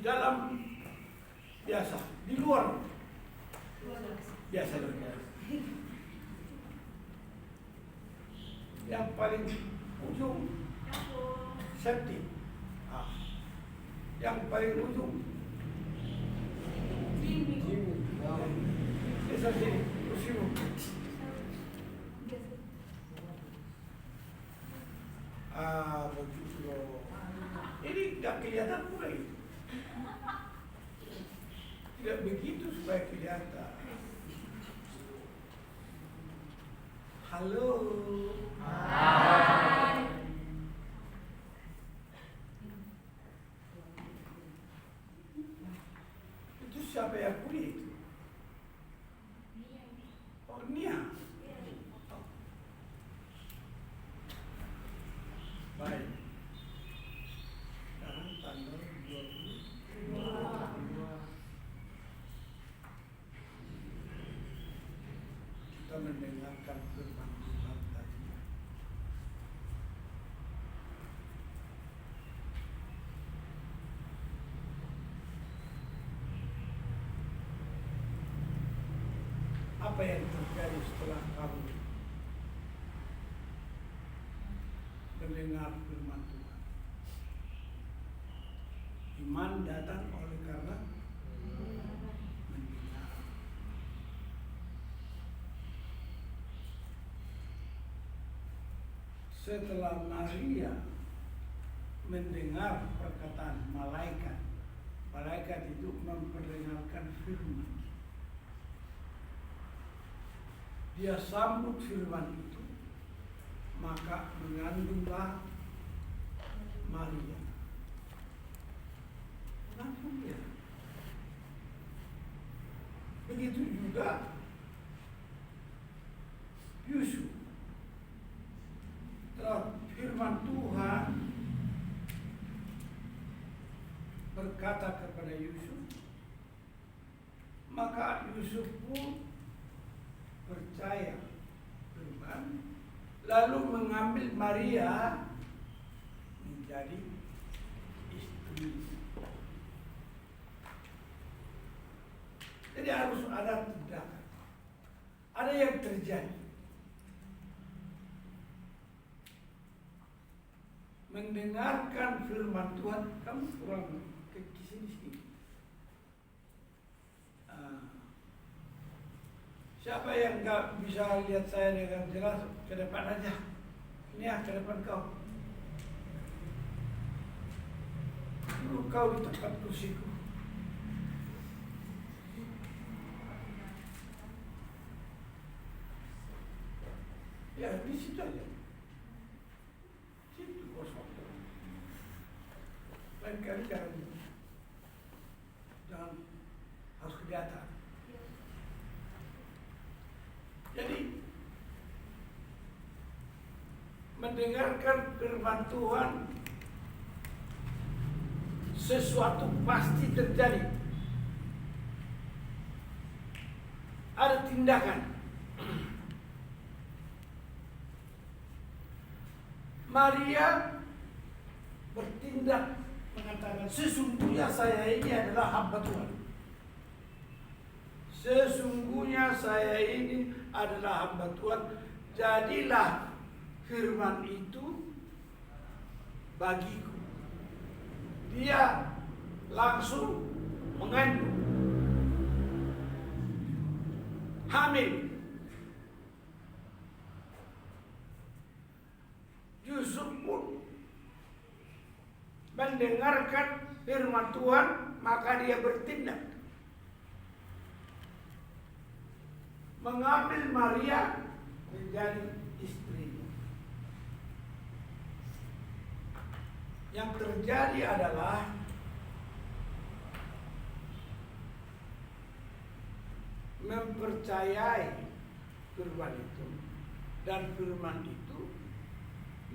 dalam biasa, di luar biasa. Yang paling ujung safety. Yang paling ujung esa sini, usimu. Begitu loh. Ini nggak kelihatan pula itu. Tidak begitu supaya kelihatan. Halo. Hai. Itu siapa yang punya itu? Oh, Nia. Baik. Sekarang tanggal 22. Kita mendengarkan firman Tuhan tadi. Apa yang terjadi setelah kamu mendengar firman Tuhan? Iman datang oleh karena mendengar. Setelah Maria mendengar perkataan malaikat, malaikat itu memperdengarkan firman. Dia sambut firman itu, maka mengandunglah Maria. Langsung dia. Begitu juga Yusuf. Setelah firman Tuhan berkata kepada Yusuf, maka Yusuf pun percaya firman, lalu mengambil Maria menjadi istri. Jadi harus ada tindakan, ada yang terjadi. Mendengarkan firman Tuhan, kamu kurang ke sini sedikit. Siapa yang nggak bisa lihat saya dengan jelas, ke depan aja. Ini ya, ke depan kau. Dulu kau di tempat kursiku. Ya, di situ aja. Situ kosong. Lain kali jangan harus kelihatan. Jadi mendengarkan firman Tuhan, sesuatu pasti terjadi. Ada tindakan. Maria bertindak mengatakan, sesungguhnya saya ini adalah hamba Tuhan. Sesungguhnya saya ini adalah hamba Tuhan. Jadilah firman itu bagiku. Dia langsung mengandung, hamil. Yusuf pun mendengarkan firman Tuhan, maka dia bertindak, mengambil Maria menjadi istrinya. Yang terjadi adalah mempercayai firman itu, dan firman itu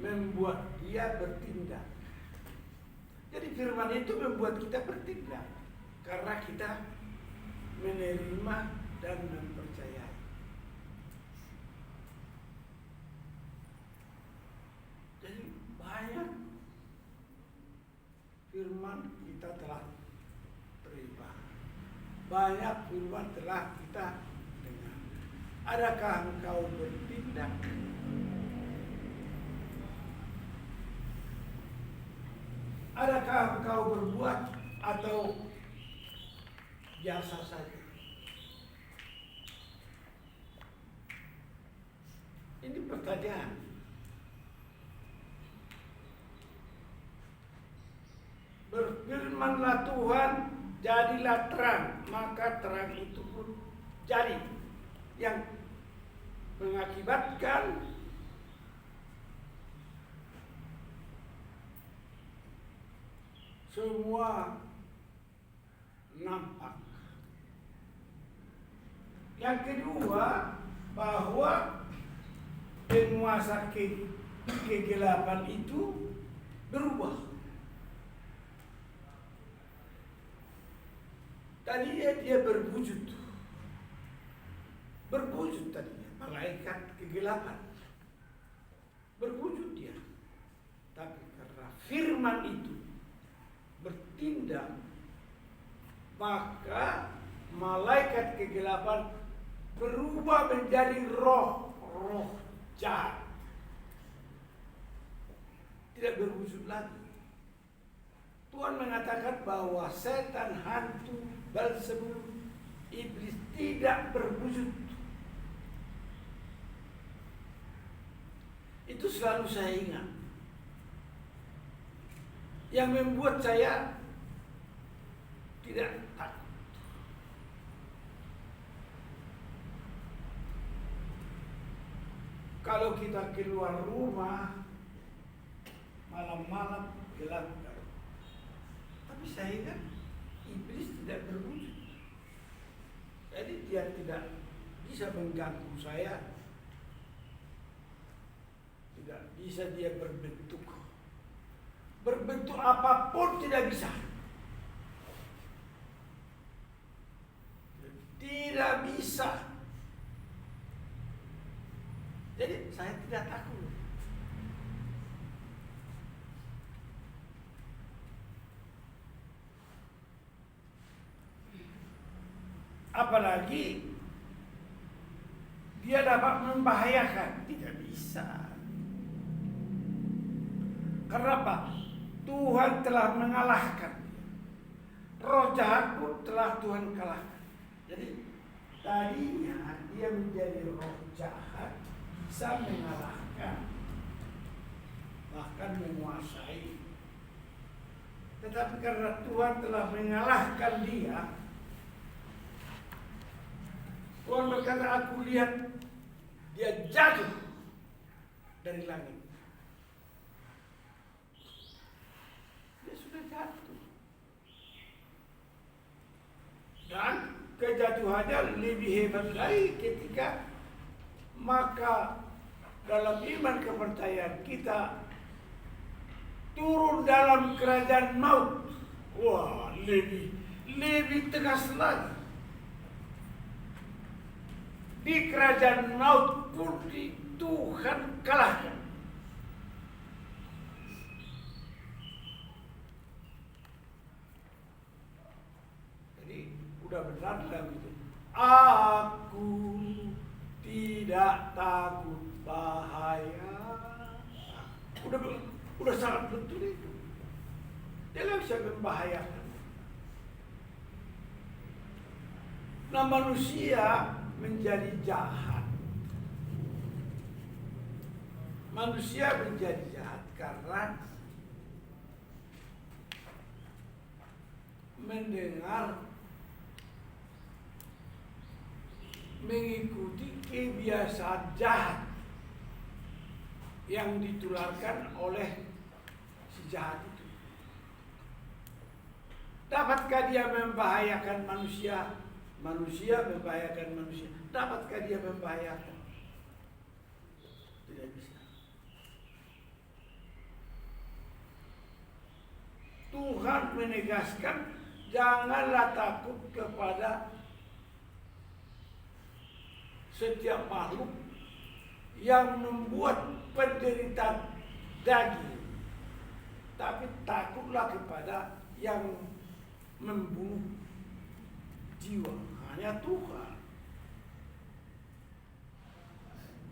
membuat dia bertindak. Jadi firman itu membuat kita bertindak karena kita menerima dan mempercayai. Jadi banyak firman kita telah banyak firman telah kita dengar. Adakah engkau bertindak? Adakah engkau berbuat atau biasa saja? Ini pertanyaan. Berfirmanlah Tuhan, jadilah terang, maka terang itu pun jadi, yang mengakibatkan semua nampak. Yang kedua, bahwa penguasa kegelapan itu berubah. Tadinya dia berwujud tadinya, malaikat kegelapan berwujud dia. Tapi karena firman itu bertindak, maka malaikat kegelapan berubah menjadi roh jahat, tidak berwujud lagi. Tuhan mengatakan bahwa setan, hantu, Beelzebul, iblis tidak berwujud. Itu selalu saya ingat. Yang membuat saya tidak takut. Kalau kita keluar rumah malam-malam gelap. Tapi saya ingat iblis tidak berwujud. Jadi dia tidak bisa mengganggu saya. Tidak bisa dia berbentuk apapun, tidak bisa. Tidak bisa. Jadi saya tidak takut. Apalagi dia dapat membahayakan, tidak bisa. Karena apa? Tuhan telah mengalahkan. Roh jahat pun telah Tuhan kalahkan. Jadi tadinya dia menjadi roh jahat, bisa mengalahkan, bahkan menguasai. Tetapi karena Tuhan telah mengalahkan dia, Tuhan berkata, aku lihat dia jatuh dari langit. Dia sudah jatuh. Dan kejatuhannya lebih hebat lagi ketika maka dalam iman kepercayaan kita turun dalam kerajaan maut. Wah, lebih tegas lagi. Di kerajaan maut pun Tuhan kalahkan. Jadi udah benar dalam itu. Aku tidak takut bahaya. Udah sangat betul itu. Dia nggak bisa membahayakan. Nah, manusia menjadi jahat. Manusia menjadi jahat karena mendengar, mengikuti kebiasaan jahat yang ditularkan oleh si jahat itu. Dapatkah dia membahayakan manusia? Manusia membahayakan manusia. Dapatkah dia membahayakan? Tidak bisa. Tuhan menegaskan, janganlah takut kepada setiap makhluk yang membuat penderitaan daging, tapi takutlah kepada yang membunuh jiwa, hanya Tuhan.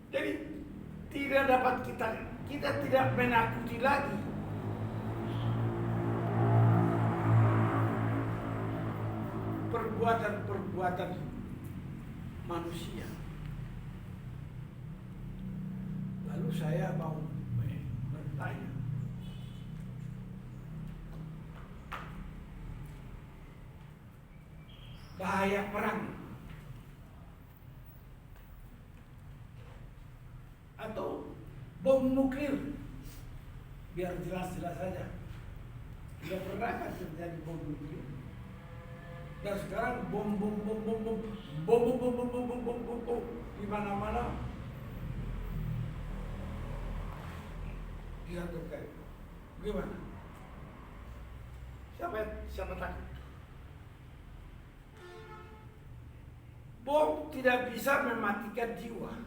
Jadi tidak dapat kita tidak menakuti lagi perbuatan manusia. Lalu saya mau bertanya, bahaya perang atau bom nuklir, biar jelas-jelas saja. Tidak pernah kan terjadi bom nuklir. Dan sekarang bom di mana-mana disatukan. Gimana? Siapa takut? Bom tidak bisa mematikan jiwa.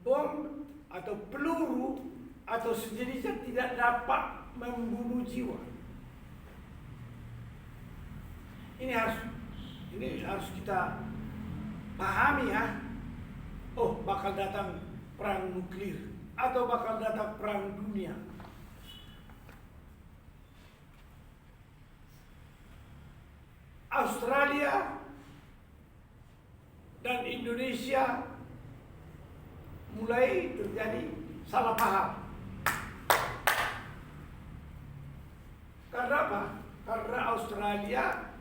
Bom atau peluru atau sejenisnya tidak dapat membunuh jiwa. Ini harus kita pahami ya. Oh, bakal datang perang nuklir atau bakal datang perang dunia. Australia dan Indonesia mulai terjadi salah paham. Karena apa? Karena Australia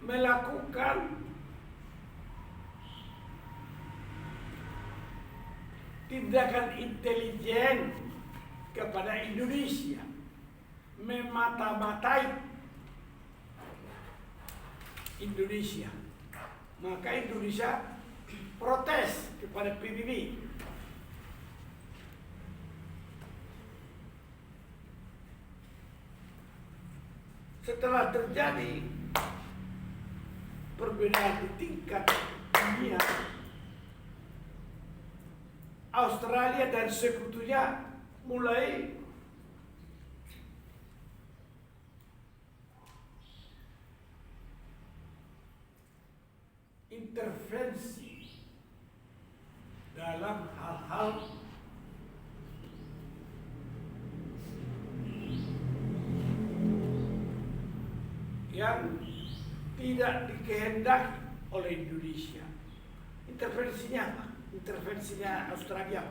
melakukan tindakan intelijen kepada Indonesia, memata-matai Indonesia. Maka Indonesia protes kepada PBB. Setelah terjadi perbedaan di tingkat dunia, Australia dan sekutunya mulai intervensi dalam hal-hal yang tidak dikehendaki oleh Indonesia. Intervensinya apa? Intervensinya Australia.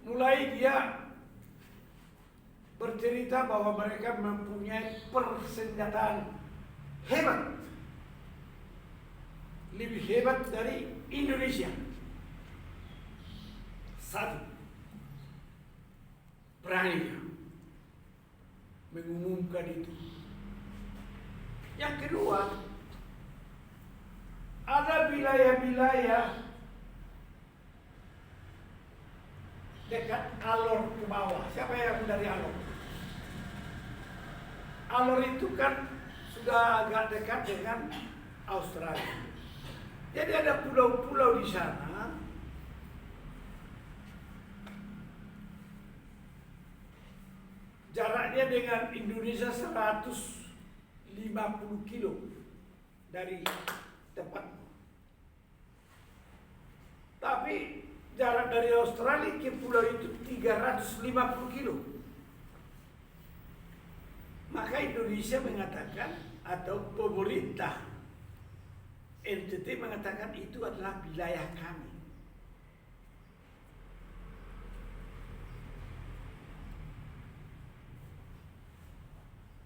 Mulai dia bercerita bahwa mereka mempunyai persenjataan hebat, lebih hebat dari Indonesia. Satu, berani mengumumkan itu. Yang kedua, ada wilayah-wilayah dekat Alor ke bawah. Siapa yang dari Alor? Alor itu kan sudah agak dekat dengan Australia. Jadi ada pulau-pulau di sana. Jaraknya dengan Indonesia 150 kilo dari tempat. Tapi jarak dari Australia ke pulau itu 350 kilo. Maka Indonesia mengatakan, atau pemerintah NTT mengatakan itu adalah wilayah kami.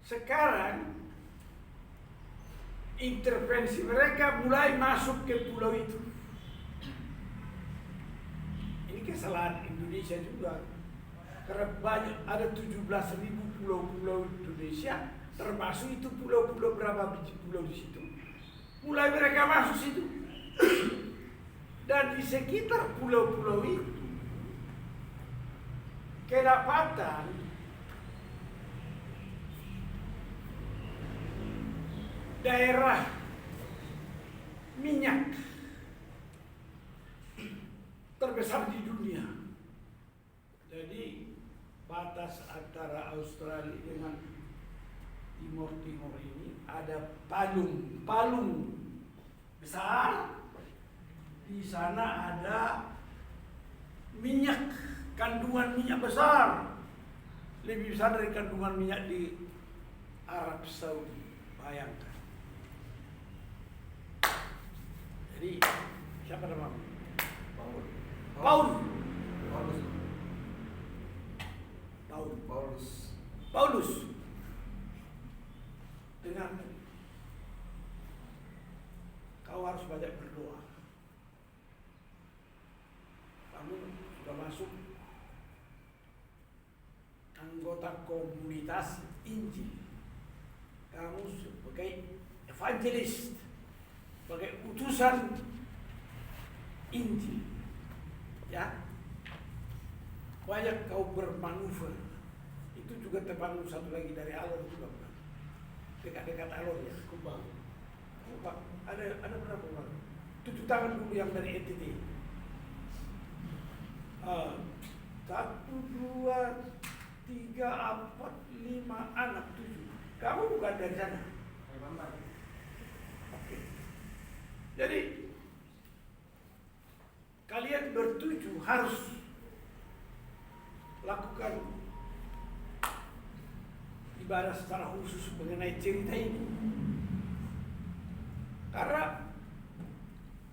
Sekarang intervensi mereka mulai masuk ke pulau itu. Ini kesalahan Indonesia juga. Karena banyak, ada 17.000 pulau-pulau Indonesia, termasuk itu pulau-pulau, berapa biji pulau di situ. Mulai mereka masuk situ. Dan di sekitar pulau-pulau itu kedapatan daerah minyak terbesar di dunia. Jadi Timur ini ada palung besar. Di sana ada minyak, kandungan minyak besar, lebih besar dari kandungan minyak di Arab Saudi. Bayangkan. Jadi siapa nama? Paulus. Dengar, kau harus banyak berdoa. Kamu sudah masuk anggota komunitas Injil. Kamu sebagai evangelis, sebagai utusan Injil, ya. Banyak kau bermanuver. Itu juga terbangun satu lagi dari Alor juga, dekat-dekat Alor ya, Kumbang. Ada berapa orang? 7 tahun dulu yang dari NTT. 1, 2, 3, 4, 5 anak 7. Kamu bukan dari sana. Oke. Jadi kalian bertujuh harus lakukan ibadah secara khusus mengenai cerita ini. Karena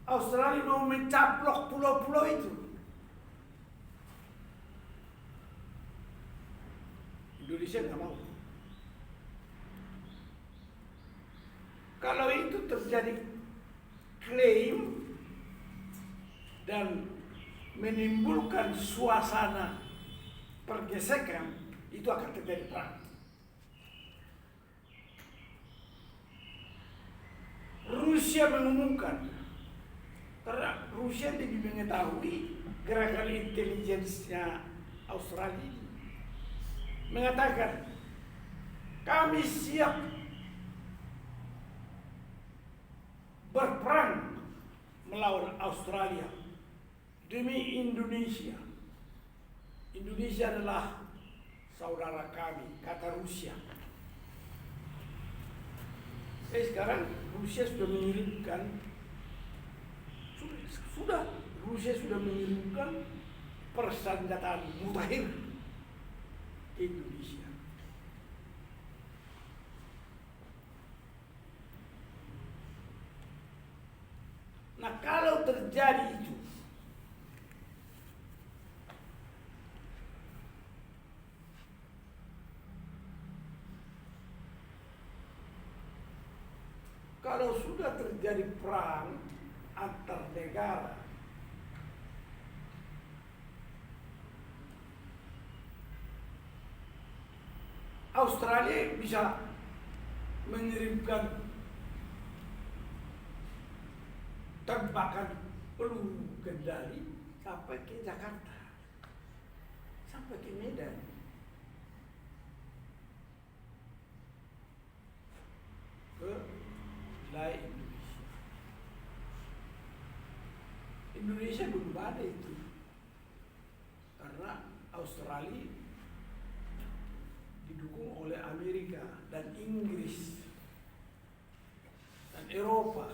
Australia mau mencaplok pulau-pulau itu. Indonesia nggak mau. Kalau itu terjadi klaim dan menimbulkan suasana pergesekan, itu akan terjadi perang. Rusia mengumumkan, karena Rusia lebih mengetahui gerakan intelijensinya Australia, mengatakan kami siap berperang melawan Australia demi Indonesia. Indonesia adalah saudara kami, kata Rusia. Sekarang Rusia sudah mengirimkan persenjataan mutakhir ke Indonesia. Nah, kalau terjadi itu, kalau sudah terjadi perang antar negara, Australia bisa mengirimkan tembakan peluru kendali sampai ke Jakarta, sampai ke Medan. Ke wilayah Indonesia. Indonesia belum ada itu, karena Australia didukung oleh Amerika dan Inggris dan Eropa,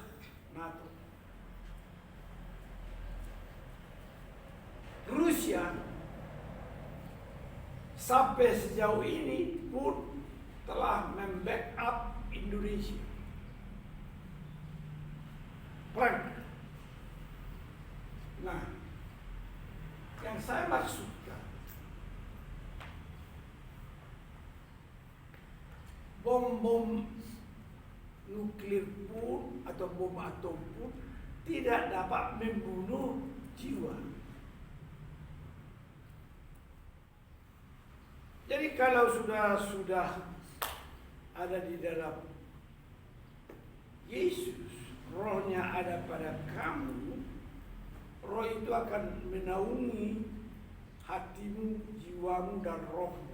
NATO. Rusia sampai sejauh ini pun telah membackup Indonesia. Perang. Nah, yang saya maksudkan, bom-bom nuklir pun atau bom atom pun tidak dapat membunuh jiwa. Jadi kalau sudah ada di dalam Yesus, rohnya ada pada kamu, roh itu akan menaungi hatimu, jiwamu, dan rohmu.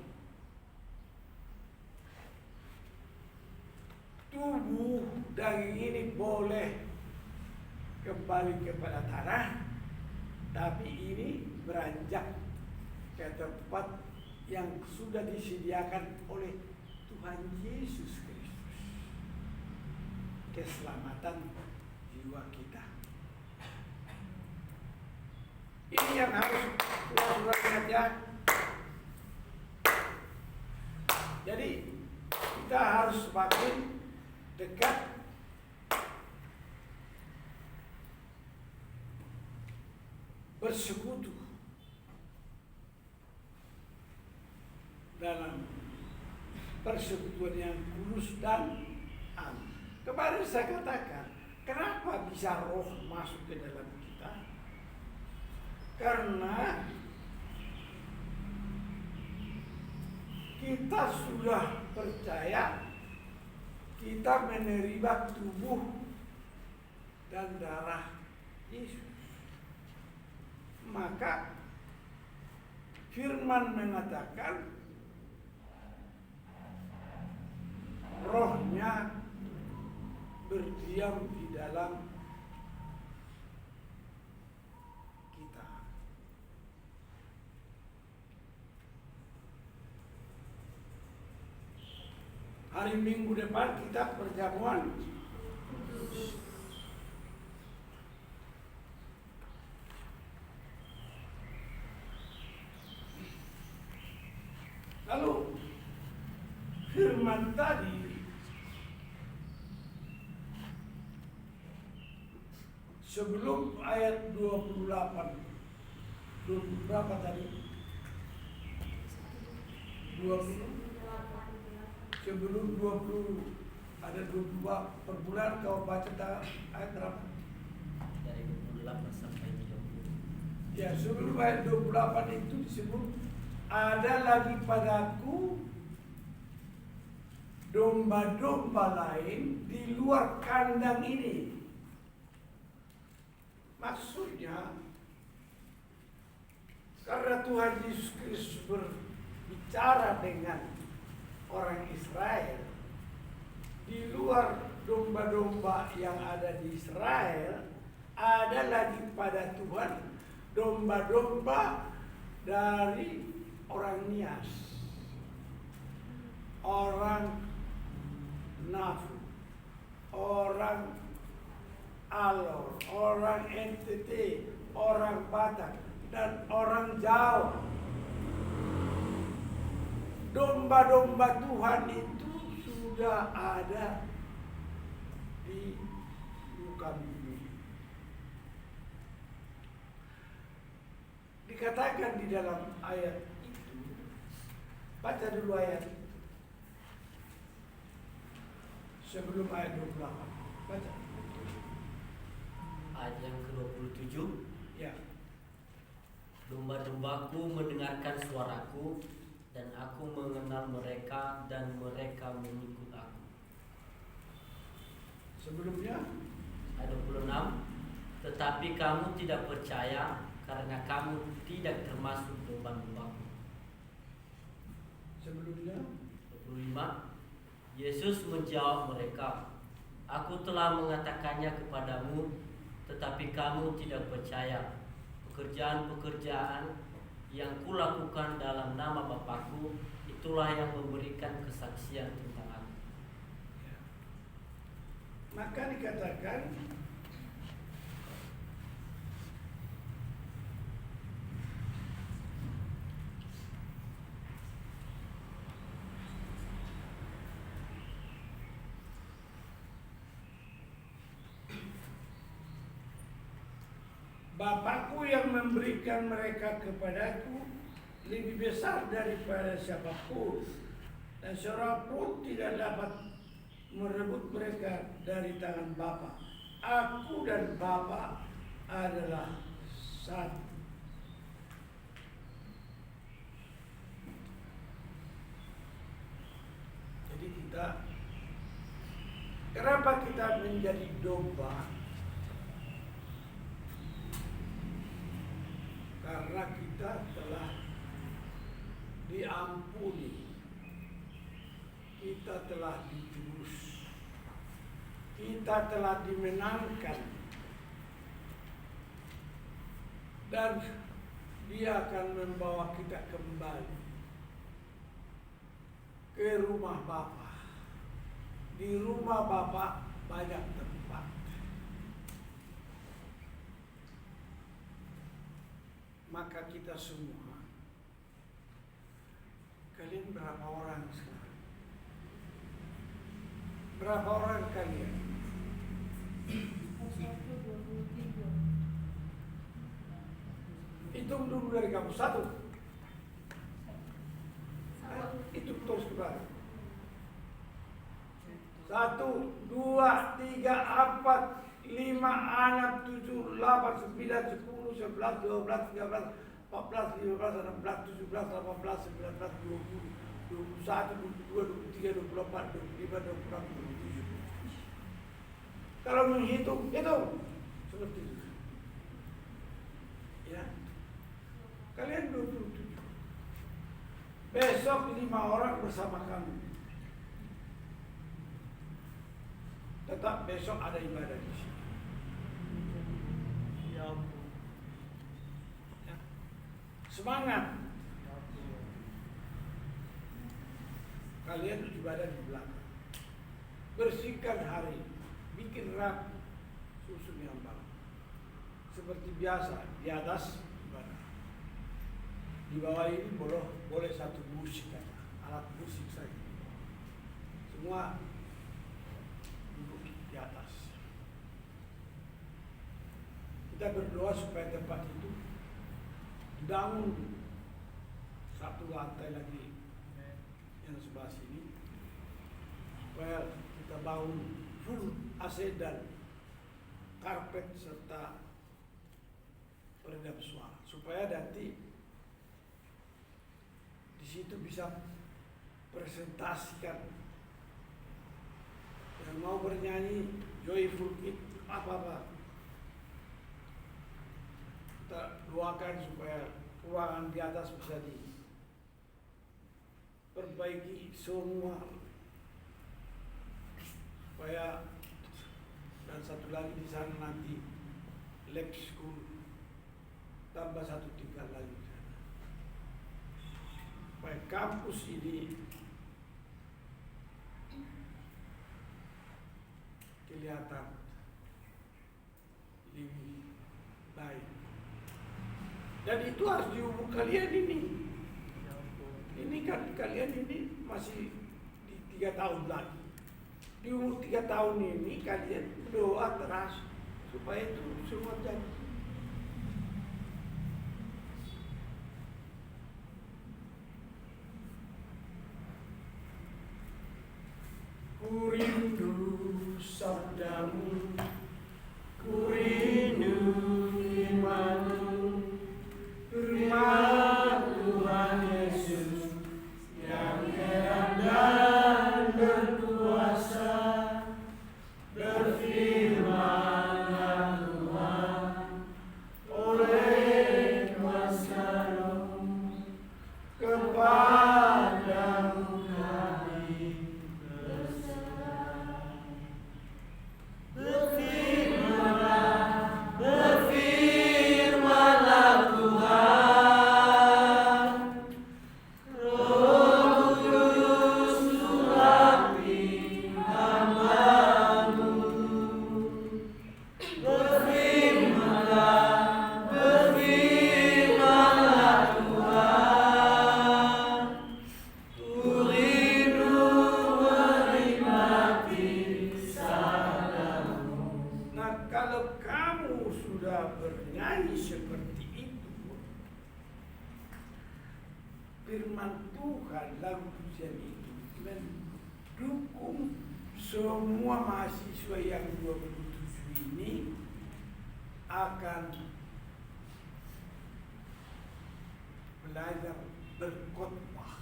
Tubuh daging ini boleh kembali kepada tanah, tapi ini beranjak ke tempat yang sudah disediakan oleh Tuhan Yesus Kristus. keselamatan jiwa kita. Ini yang harus saudara ingat ya. Jadi kita harus semakin dekat bersekutu dalam persekutuan yang kudus dan aman. Kemarin saya katakan, kenapa bisa roh masuk ke dalam kita? Karena kita sudah percaya, kita menerima tubuh dan darah Yesus. Maka firman mengatakan rohnya berdiam di dalam kita. Hari Minggu depan kita perjamuan. Lalu firman tadi sebelum ayat 28 berapa tadi? 20. Sebelum 20 ada 22 per bulan, kau baca ayat berapa? Dari 28 sampai 30. Ya, sebelum ayat 28 itu disebut ada lagi padaku domba-domba lain di luar kandang ini. Maksudnya, karena Tuhan Yesus Kristus berbicara dengan orang Israel, di luar domba-domba yang ada di Israel, ada lagi pada Tuhan domba-domba dari orang Nias, orang Nafu, orang Alor, orang NTT, orang Batak, dan orang Jawa. Domba-domba Tuhan itu sudah ada di muka bumi. Dikatakan di dalam ayat itu, baca dulu ayat itu. Sebelum ayat 28, baca. Ayat yang ke-27. Ya. Domba-dombaku mendengarkan suaraku, dan aku mengenal mereka, dan mereka mengikut aku. Sebelumnya Ayat 26. Tetapi kamu tidak percaya, karena kamu tidak termasuk domba-dombaku. Sebelumnya 25. Yesus menjawab mereka, aku telah mengatakannya kepadamu, tetapi kamu tidak percaya. Pekerjaan-pekerjaan yang kulakukan dalam nama Bapakku, itulah yang memberikan kesaksian tentang aku. maka dikatakan Bapakku yang memberikan mereka kepadaku lebih besar daripada siapapun, dan seorang pun tidak dapat merebut mereka dari tangan Bapa. Aku dan Bapa adalah satu. Jadi kenapa kita menjadi domba? Karena kita telah diampuni, kita telah ditebus, kita telah dimenangkan, dan Dia akan membawa kita kembali ke rumah Bapa. Di rumah Bapa banyak tempat. Maka kita semua, kalian berapa orang sekarang? Berapa orang kalian? 123. Hitung dulu dari kamu. 1. Itu terus ke belakang. 1, 2, 3, 4, 5, 6, 7, 8, 9, 10, 11, 12, 13, 14, 15, 16, 17, 18, 19, 20, 21, 22, 23, 24, 25, 26, 27. Kalau menghitung, hitung seperti itu. Ya. Kalian 27. Besok 5 orang bersama kami. Tetap besok ada ibadah di sini. Ya ampun. Ya. Semangat. Kalian ibadah di belakang. Bersihkan hari, bikin rapi, susun yang baru. Seperti biasa di atas ibadah. Di bawah ini boleh satu musik, alat musik saja. Semua duduk di atas. Kita berdoa supaya tempat itu dibangun satu lantai lagi yang sebelah sini, supaya kita bangun full AC dan karpet serta peredam suara, supaya nanti di situ bisa presentasikan yang mau bernyanyi joyful it apa-apa. Kita doakan supaya ruangan di atas bisa diperbaiki semua, supaya dan satu lagi di sana nanti lab school tambah satu tingkat lagi. Supaya kampus ini kelihatan lebih baik. Dan itu harus diumur kalian ini. Ini kan kalian ini masih di 3 tahun lagi. Di umur 3 tahun ini kalian berdoa keras supaya itu semua jadi. Ku rindu sabdamu, ku rindu firman-Mu, firman Tuhan Yesus yang heran dan berkuasa. Berfirmanlah Tuhan oleh kuasa Roh, kepadamu kami berserah. Berfirmanlah Tuhan, Roh Kudus urapi hamba-Mu. Berfirmanlah Tuhan, ku rindu menikmati sabda-Mu. Nah, kalau kamu sudah bernyanyi seperti itu, firman Tuhan, lagu pujian itu mendukung semua mahasiswa yang 27 ini akan belajar berkhotbah.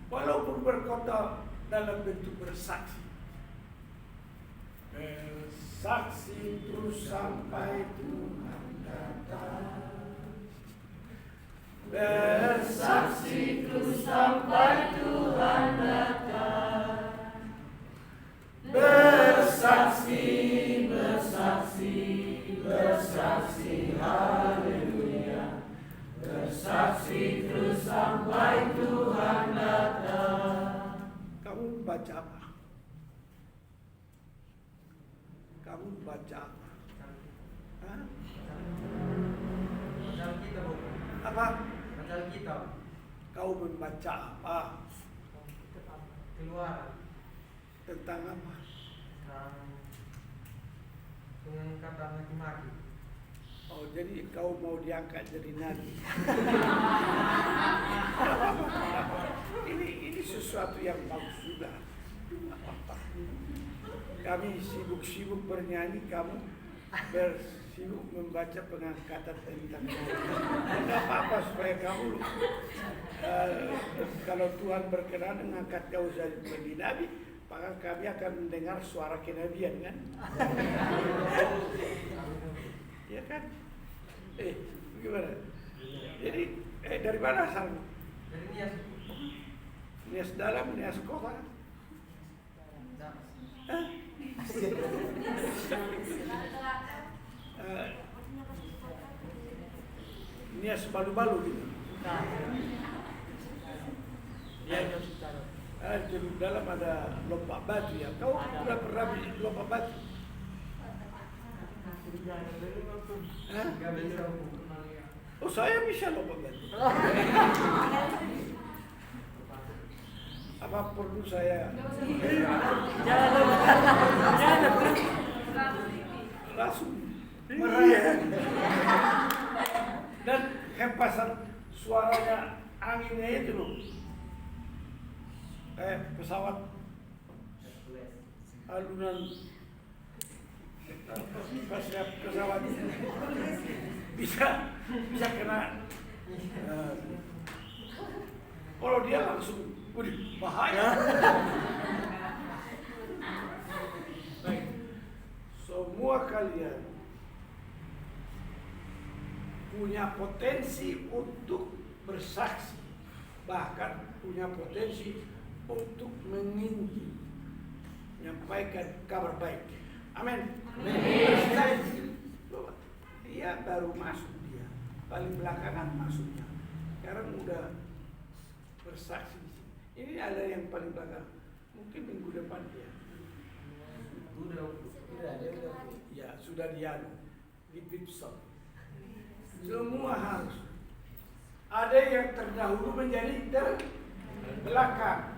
Walaupun berkhotbah dalam bentuk bersaksi. Bersaksi terus sampai Tuhan datang. Bersaksi terus sampai Tuhan datang. Bersaksi, bersaksi, bersaksi, haleluya. Bersaksi terus sampai Tuhan membaca apa? Kamu membaca apa? Hah? Baca kita, Bu. Apa? Baca kita. Kau membaca apa? Keluar. Tentang apa? Pengangkatan maki-maki. Oh, jadi kau mau diangkat jadi nabi? Ini sesuatu yang bagus juga. Kami sibuk-sibuk bernyanyi, kamu bersibuk membaca pengangkatan tentang nabi. Tidak apa-apa supaya kamu kalau Tuhan berkenan mengangkat kau jadi nabi, maka kami akan mendengar suara kenabian, kan? Ya kan? Gimana? Jadi dari mana asalmu? Dari Nias. Nias dalam, Nias kota? Hah? Nias balu-balu gitu? Di dalam ada lompat batu ya. Kau sudah pernah lompat batu? Hah? Enggak bisa, Bu. Oh, saya bisa lompat batu. Apa perlu saya langsung meraih dan hempasan suaranya anginnya itu loh, pesawat alunan pesawat bisa kena. Kalau dia langsung, waduh, bahaya. Baik, semua kalian punya potensi untuk bersaksi, bahkan punya potensi untuk menginjil, menyampaikan kabar baik. Amin. Dia baru masuk, dia paling belakangan masuknya. Sekarang udah bersaksi di sini. Ini ada yang paling belakang. Mungkin minggu depan dia. Ya sudah dianu di Pipson. Semua harus. Ada yang terdahulu menjadi terbelakang.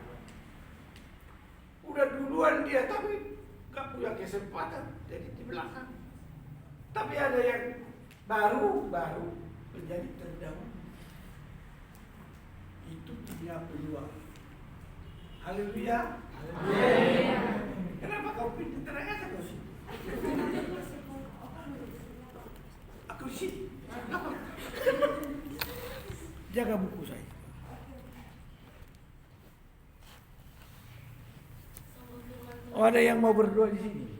Udah duluan dia tapi gak punya kesempatan jadi di belakang. Tapi ada yang baru menjadi terdahulu. Itu punya peluang. Haleluya. Kenapa kau pindah tenang aja kau sih? Aku sih. Apa? Jaga buku saya. Oh, ada yang mau berdoa di sini?